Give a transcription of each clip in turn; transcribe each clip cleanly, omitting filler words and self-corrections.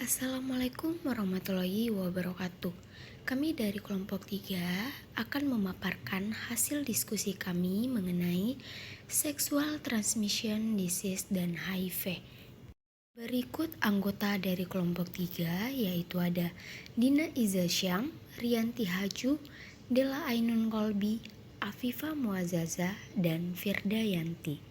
Assalamualaikum warahmatullahi wabarakatuh. Kami dari kelompok 3 akan memaparkan hasil diskusi kami mengenai Sexual Transmission Disease dan HIV. Berikut anggota dari kelompok 3 yaitu ada Dina Izasyam, Rianti Haju, Dela Ainun Kolbi, Afifa Muazaza, dan Firda Yanti.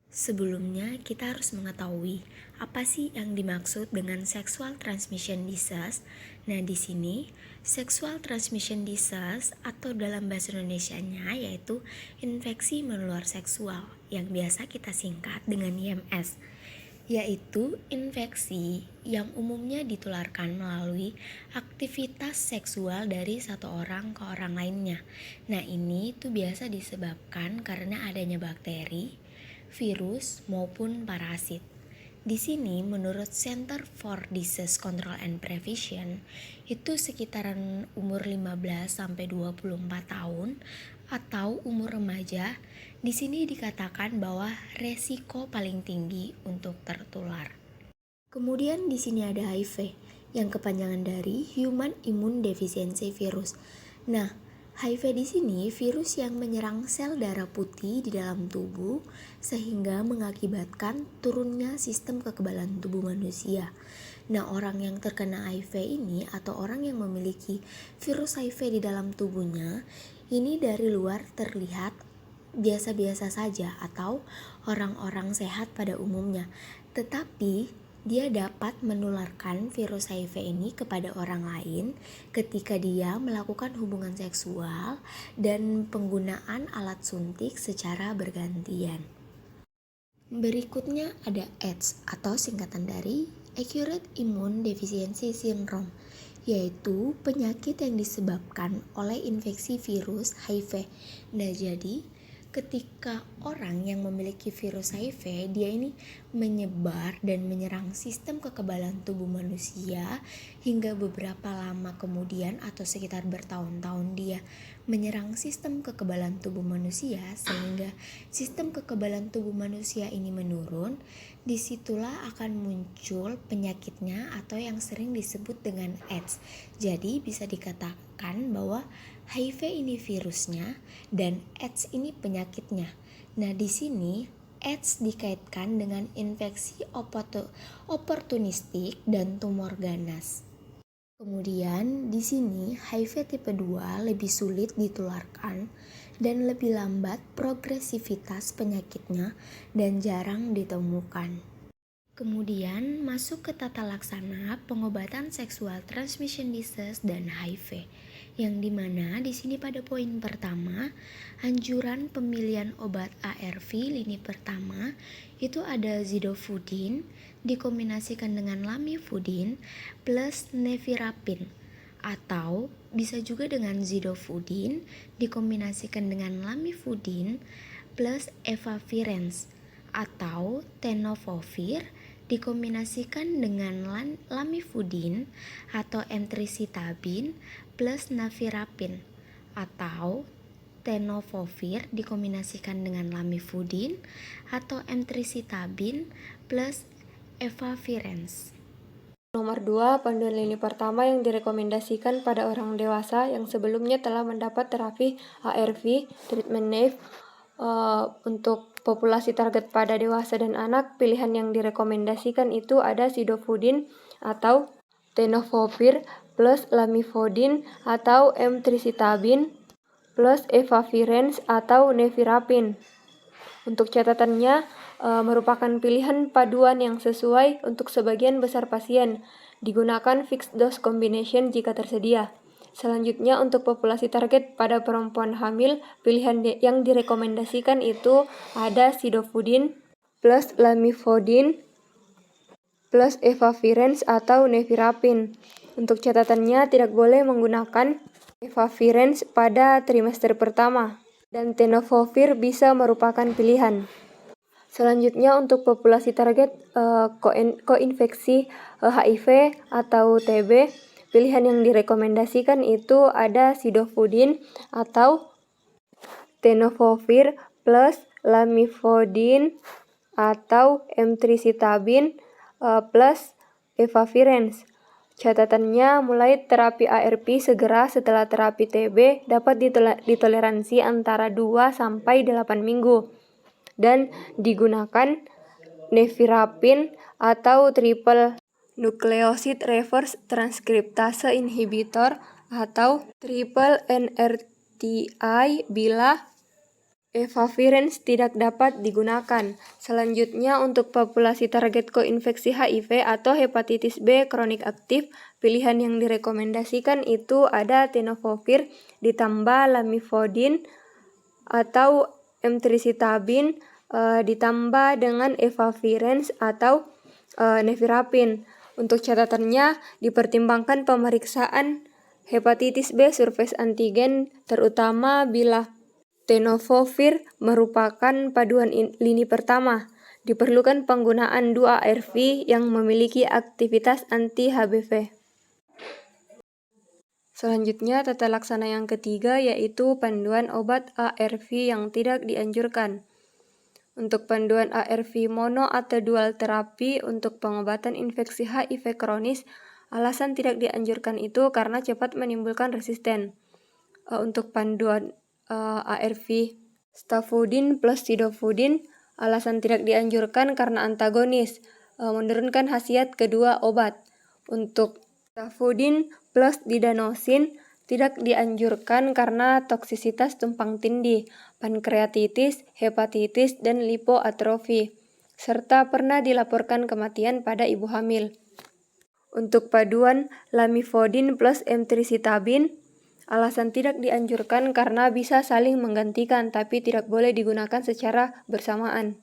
Sebelumnya, kita harus mengetahui apa sih yang dimaksud dengan sexual transmission disease. Nah, di sini sexual transmission disease atau dalam bahasa Indonesianya yaitu infeksi menular seksual yang biasa kita singkat dengan IMS, yaitu infeksi yang umumnya ditularkan melalui aktivitas seksual dari satu orang ke orang lainnya. Nah, ini tuh biasa disebabkan karena adanya bakteri, virus maupun parasit. Di sini menurut Center for Disease Control and Prevention itu sekitaran umur 15 sampai 24 tahun atau umur remaja. Di sini dikatakan bahwa resiko paling tinggi untuk tertular. Kemudian di sini ada HIV yang kepanjangan dari Human Immune Deficiency Virus. Nah, HIV di sini virus yang menyerang sel darah putih di dalam tubuh sehingga mengakibatkan turunnya sistem kekebalan tubuh manusia. Nah, orang yang terkena HIV ini atau orang yang memiliki virus HIV di dalam tubuhnya ini dari luar terlihat biasa-biasa saja atau orang-orang sehat pada umumnya. Tetapi dia dapat menularkan virus HIV ini kepada orang lain ketika dia melakukan hubungan seksual dan penggunaan alat suntik secara bergantian. Berikutnya ada AIDS atau singkatan dari Acute Immune Deficiency Syndrome, yaitu penyakit yang disebabkan oleh infeksi virus HIV. Nah, jadi ketika orang yang memiliki virus HIV, dia ini menyebar dan menyerang sistem kekebalan tubuh manusia hingga beberapa lama kemudian atau sekitar bertahun-tahun dia menyerang sistem kekebalan tubuh manusia sehingga sistem kekebalan tubuh manusia ini menurun. Disitulah akan muncul penyakitnya atau yang sering disebut dengan AIDS. Jadi bisa dikatakan bahwa HIV ini virusnya dan AIDS ini penyakitnya. Nah, di sini AIDS dikaitkan dengan infeksi oportunistik dan tumor ganas. Kemudian di sini HIV tipe 2 lebih sulit ditularkan dan lebih lambat progresivitas penyakitnya dan jarang ditemukan. Kemudian masuk ke tata laksana pengobatan sexual transmission disease dan HIV, yang dimana di sini pada poin pertama anjuran pemilihan obat ARV lini pertama itu ada zidofudin dikombinasikan dengan lamivudin plus nevirapin, atau bisa juga dengan zidofudin dikombinasikan dengan lamivudin plus efavirenz, atau tenofovir dikombinasikan dengan lamivudin atau emtricitabine plus nevirapin, atau tenofovir dikombinasikan dengan lamivudin atau emtricitabine plus efavirenz. Nomor 2, panduan lini pertama yang direkomendasikan pada orang dewasa yang sebelumnya telah mendapat terapi ARV, treatment naive. Untuk populasi target pada dewasa dan anak, pilihan yang direkomendasikan itu ada zidofudin atau tenofovir plus lamivudin atau emtricitabine plus efavirenz atau nevirapin. Untuk catatannya, merupakan pilihan paduan yang sesuai untuk sebagian besar pasien. Digunakan fixed dose combination jika tersedia. Selanjutnya, untuk populasi target pada perempuan hamil, pilihan yang direkomendasikan itu ada zidofudin plus lamivudin plus efavirenz atau nevirapin. Untuk catatannya, tidak boleh menggunakan efavirenz pada trimester pertama, dan tenofovir bisa merupakan pilihan. Selanjutnya, untuk populasi target koinfeksi HIV atau TB, pilihan yang direkomendasikan itu ada zidofudin atau tenofovir plus lamivudin atau emtricitabine plus efavirenz. Catatannya, mulai terapi ARV segera setelah terapi TB dapat ditoleransi antara 2 sampai 8 minggu dan digunakan nevirapin atau triple nucleoside reverse transkriptase inhibitor atau triple NRTI bila efavirenz tidak dapat digunakan. Selanjutnya, untuk populasi target koinfeksi HIV atau hepatitis B kronik aktif, pilihan yang direkomendasikan itu ada tenofovir ditambah lamivudin atau emtricitabine ditambah dengan efavirenz atau nevirapin. Untuk catatannya, dipertimbangkan pemeriksaan hepatitis B surface antigen terutama bila tenofovir merupakan paduan lini pertama. Diperlukan penggunaan 2 ARV yang memiliki aktivitas anti-HBV. Selanjutnya, tata laksana yang ketiga yaitu panduan obat ARV yang tidak dianjurkan. Untuk panduan ARV mono atau dual terapi untuk pengobatan infeksi HIV kronis, alasan tidak dianjurkan itu karena cepat menimbulkan resisten. Untuk panduan ARV stafudin plus sidofudin, alasan tidak dianjurkan karena antagonis, menurunkan khasiat kedua obat. Untuk stafudin plus didanosin tidak dianjurkan karena toksisitas tumpang tindih, pankreatitis, hepatitis, dan lipoatrofi, serta pernah dilaporkan kematian pada ibu hamil. Untuk paduan lamivudin plus emtricitabine, alasan tidak dianjurkan karena bisa saling menggantikan tapi tidak boleh digunakan secara bersamaan.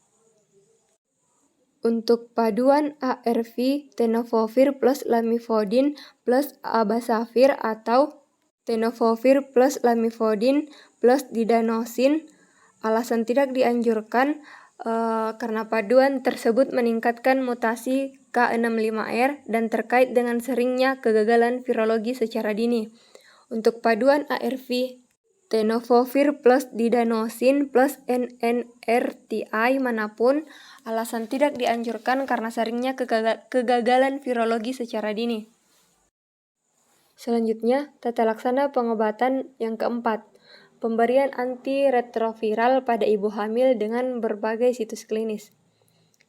Untuk paduan ARV tenofovir plus lamivudin plus abasavir atau tenofovir plus lamivudin plus didanosin, alasan tidak dianjurkan karena paduan tersebut meningkatkan mutasi K65R dan terkait dengan seringnya kegagalan virologi secara dini. Untuk paduan ARV tenofovir plus didanosin plus NNRTI manapun, alasan tidak dianjurkan karena seringnya kegagalan virologi secara dini. Selanjutnya, tata laksana pengobatan yang keempat, pemberian antiretroviral pada ibu hamil dengan berbagai situs klinis.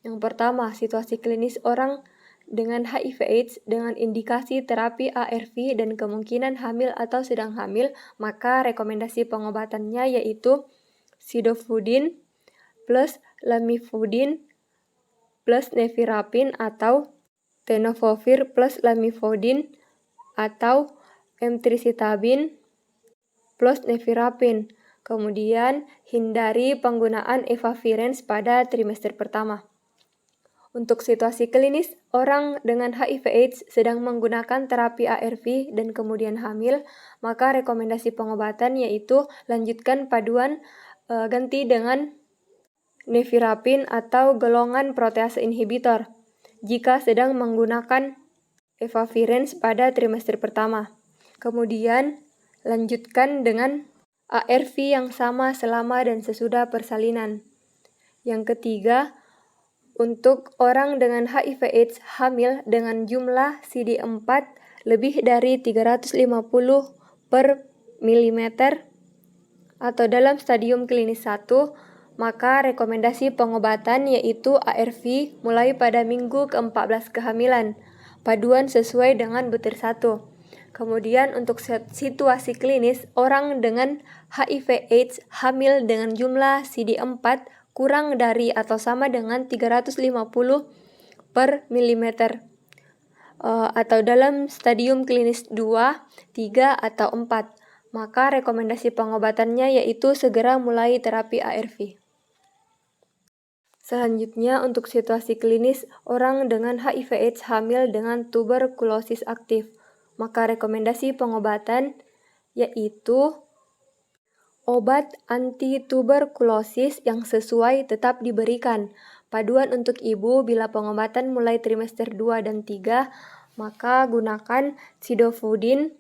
Yang pertama, situasi klinis orang dengan HIV/AIDS dengan indikasi terapi ARV dan kemungkinan hamil atau sedang hamil, maka rekomendasi pengobatannya yaitu sidofudin plus lamivudin plus nevirapin atau tenofovir plus lamivudin atau emtricitabine plus nevirapin. Kemudian, hindari penggunaan efavirenz pada trimester pertama. Untuk situasi klinis, orang dengan HIV/AIDS sedang menggunakan terapi ARV dan kemudian hamil, maka rekomendasi pengobatan yaitu lanjutkan paduan ganti dengan nevirapin atau golongan protease inhibitor jika sedang menggunakan efavirenz pada trimester pertama. Kemudian, lanjutkan dengan ARV yang sama selama dan sesudah persalinan. Yang ketiga, untuk orang dengan HIV/AIDS hamil dengan jumlah CD4 lebih dari 350 per milimeter atau dalam stadium klinis 1, maka rekomendasi pengobatan yaitu ARV mulai pada minggu ke-14 kehamilan, paduan sesuai dengan butir 1. Kemudian untuk situasi klinis, orang dengan HIV/AIDS hamil dengan jumlah CD4 kurang dari atau sama dengan 350 per milimeter atau dalam stadium klinis 2, 3, atau 4, maka rekomendasi pengobatannya yaitu segera mulai terapi ARV. Selanjutnya, untuk situasi klinis orang dengan HIV/AIDS hamil dengan tuberkulosis aktif, maka rekomendasi pengobatan yaitu obat anti-tuberkulosis yang sesuai tetap diberikan. Paduan untuk ibu bila pengobatan mulai trimester 2 dan 3, maka gunakan sidofudin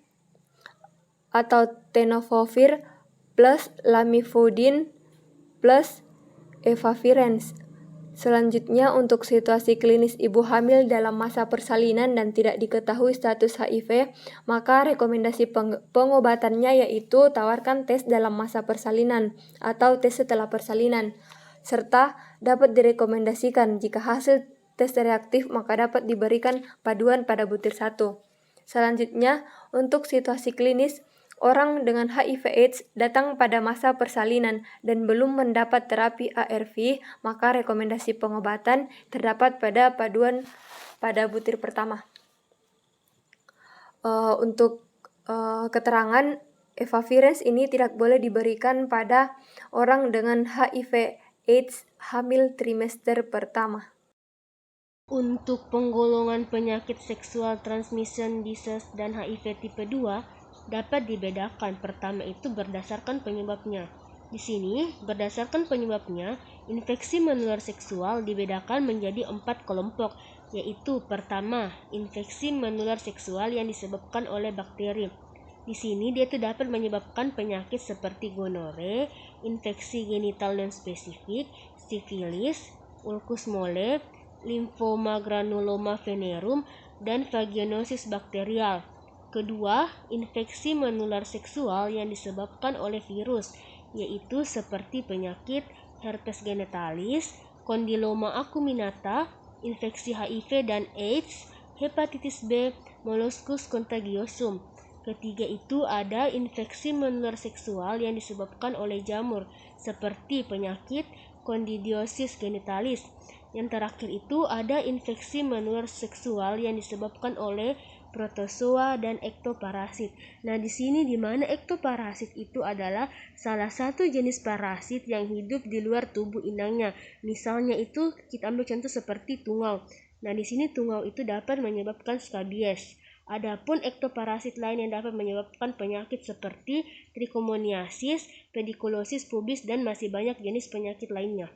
atau tenofovir plus lamivudin plus efavirenz. Selanjutnya, untuk situasi klinis ibu hamil dalam masa persalinan dan tidak diketahui status HIV, maka rekomendasi pengobatannya yaitu tawarkan tes dalam masa persalinan atau tes setelah persalinan, serta dapat direkomendasikan jika hasil tes reaktif maka dapat diberikan paduan pada butir 1. Selanjutnya, untuk situasi klinis, orang dengan HIV/AIDS datang pada masa persalinan dan belum mendapat terapi ARV, maka rekomendasi pengobatan terdapat pada paduan pada butir pertama. Untuk keterangan, efavirenz ini tidak boleh diberikan pada orang dengan HIV/AIDS hamil trimester pertama. Untuk penggolongan penyakit seksual transmission disease dan HIV tipe 2 dapat dibedakan. Pertama itu berdasarkan penyebabnya. Di sini, berdasarkan penyebabnya, infeksi menular seksual dibedakan menjadi 4 kelompok, yaitu pertama, infeksi menular seksual yang disebabkan oleh bakteri. Di sini dia itu dapat menyebabkan penyakit seperti gonore, infeksi genital non-spesifik, sifilis, ulcus mole, limfoma granuloma venerum, dan vaginosis bakterial. Kedua, infeksi menular seksual yang disebabkan oleh virus, yaitu seperti penyakit herpes genitalis, kondiloma acuminata, infeksi HIV dan AIDS, hepatitis B, molluscus contagiosum. Ketiga itu ada infeksi menular seksual yang disebabkan oleh jamur, seperti penyakit kondidiosis genitalis. Yang terakhir itu ada infeksi menular seksual yang disebabkan oleh protozoa dan ektoparasit. Nah, di sini di mana ektoparasit itu adalah salah satu jenis parasit yang hidup di luar tubuh inangnya. Misalnya itu kita ambil contoh seperti tungau. Nah, di sini tungau itu dapat menyebabkan skabies. Adapun ektoparasit lain yang dapat menyebabkan penyakit seperti trichomoniasis, pediculosis pubis, dan masih banyak jenis penyakit lainnya.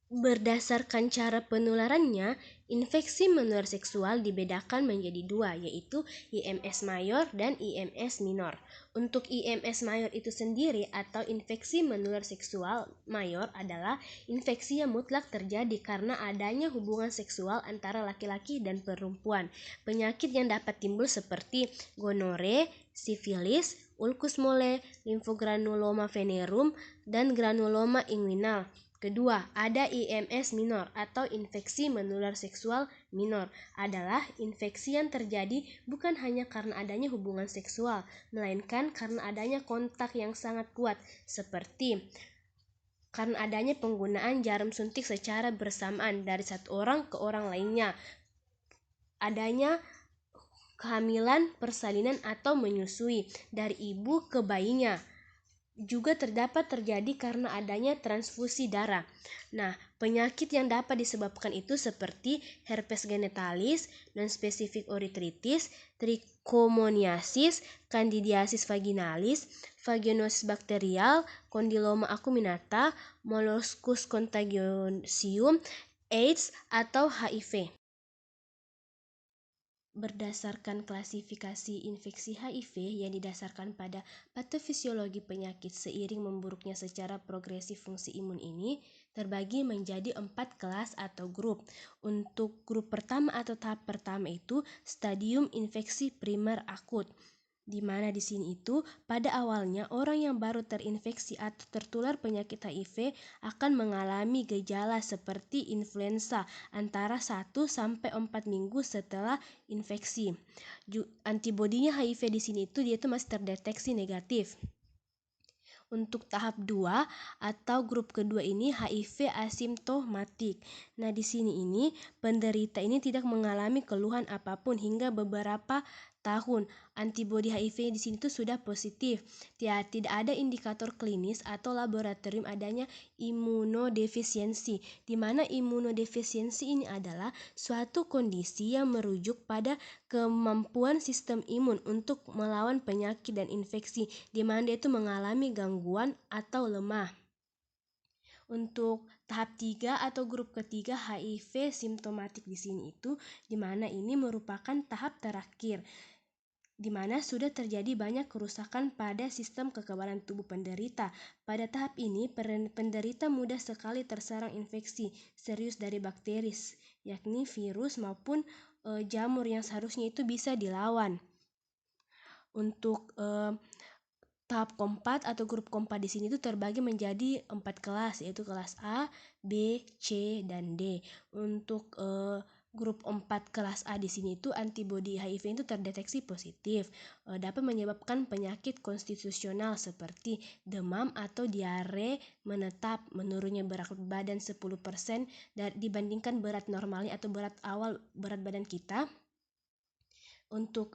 Berdasarkan cara penularannya, infeksi menular seksual dibedakan menjadi dua, yaitu IMS mayor dan IMS minor. Untuk IMS mayor itu sendiri atau infeksi menular seksual mayor adalah infeksi yang mutlak terjadi karena adanya hubungan seksual antara laki-laki dan perempuan. Penyakit yang dapat timbul seperti gonore, sifilis, ulcus mole, limfogranuloma venerum, dan granuloma inguinal. Kedua, ada IMS minor atau infeksi menular seksual minor, adalah infeksi yang terjadi bukan hanya karena adanya hubungan seksual, melainkan karena adanya kontak yang sangat kuat, seperti karena adanya penggunaan jarum suntik secara bersamaan dari satu orang ke orang lainnya, adanya kehamilan, persalinan, atau menyusui dari ibu ke bayinya. Juga terdapat terjadi karena adanya transfusi darah. Nah, penyakit yang dapat disebabkan itu seperti herpes genitalis, non-spesifik erythritis, trichomoniasis, candidiasis vaginalis, vaginosis bakterial, kondiloma acuminata, molluscus contagiosium, AIDS, atau HIV. Berdasarkan klasifikasi infeksi HIV yang didasarkan pada patofisiologi penyakit seiring memburuknya secara progresif fungsi imun ini, terbagi menjadi 4 kelas atau grup. Untuk grup pertama atau tahap pertama itu stadium infeksi primer akut, di mana di sini itu pada awalnya orang yang baru terinfeksi atau tertular penyakit HIV akan mengalami gejala seperti influenza antara 1 sampai 4 minggu setelah infeksi. Antibodinya HIV di sini itu dia itu masih terdeteksi negatif. Untuk tahap 2 atau grup kedua ini HIV asimptomatik. Nah, di sini ini penderita ini tidak mengalami keluhan apapun hingga beberapa tahun. Antibodi HIV di sini tuh sudah positif. Tidak ada indikator klinis atau laboratorium adanya imunodefisiensi, di mana imunodefisiensi ini adalah suatu kondisi yang merujuk pada kemampuan sistem imun untuk melawan penyakit dan infeksi, di mana dia itu mengalami gangguan atau lemah. Untuk tahap 3 atau grup ketiga HIV simptomatik di sini itu, di mana ini merupakan tahap terakhir. di mana sudah terjadi banyak kerusakan pada sistem kekebalan tubuh penderita. Pada tahap ini, penderita mudah sekali terserang infeksi serius dari bakteri, yakni virus maupun jamur yang seharusnya itu bisa dilawan. Untuk tahap kompat atau grup kompat di sini itu terbagi menjadi 4 kelas, yaitu kelas A, B, C, dan D. Untuk grup 4 kelas A di sini itu antibodi HIV itu terdeteksi positif, dapat menyebabkan penyakit konstitusional seperti demam atau diare menetap, menurunnya berat badan 10% dibandingkan berat normalnya atau berat awal berat badan kita. Untuk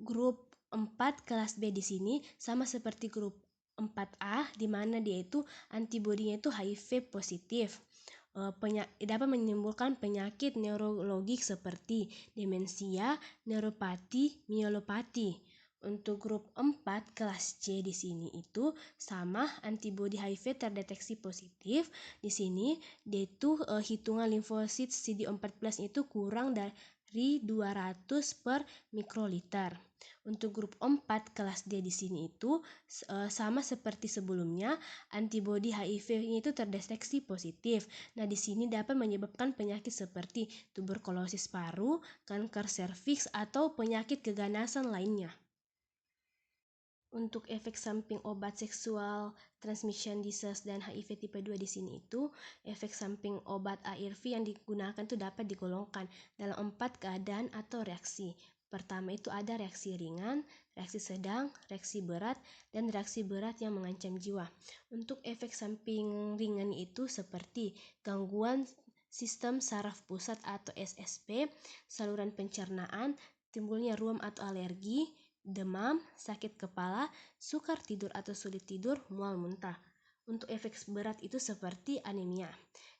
grup 4 kelas B di sini sama seperti grup 4A, di mana dia itu antibodinya itu HIV positif. Dapat menimbulkan penyakit neurologik seperti demensia, neuropati, mielopati. Untuk grup 4 kelas C di sini itu sama antibodi HIV terdeteksi positif. Di sini dia itu hitungan limfosit CD14 itu kurang dari 200 per mikroliter. Untuk grup 4 kelas D di sini itu sama seperti sebelumnya, antibodi HIV itu terdeteksi positif. Nah, di sini dapat menyebabkan penyakit seperti tuberkulosis paru, kanker serviks, atau penyakit keganasan lainnya. Untuk efek samping obat sexual transmission disease dan HIV tipe 2 di sini itu, efek samping obat ARV yang digunakan itu dapat digolongkan dalam 4 keadaan atau reaksi. Pertama itu ada reaksi ringan, reaksi sedang, reaksi berat, dan reaksi berat yang mengancam jiwa. Untuk efek samping ringan itu seperti gangguan sistem saraf pusat atau SSP, saluran pencernaan, timbulnya ruam atau alergi, demam, sakit kepala, sukar tidur atau sulit tidur, mual muntah. Untuk efek berat itu seperti anemia.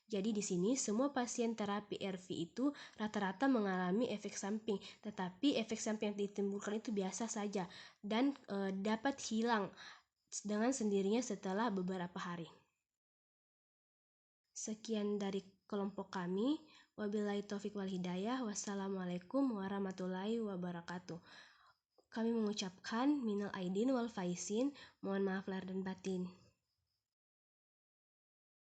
Jadi di sini semua pasien terapi ARV itu rata-rata mengalami efek samping, tetapi efek samping yang ditimbulkan itu biasa saja dan dapat hilang dengan sendirinya setelah beberapa hari. Sekian dari kelompok kami. Wabillahi taufik wal hidayah. Wassalamualaikum warahmatullahi wabarakatuh. Kami mengucapkan minal aidin wal faizin, mohon maaf lahir dan batin.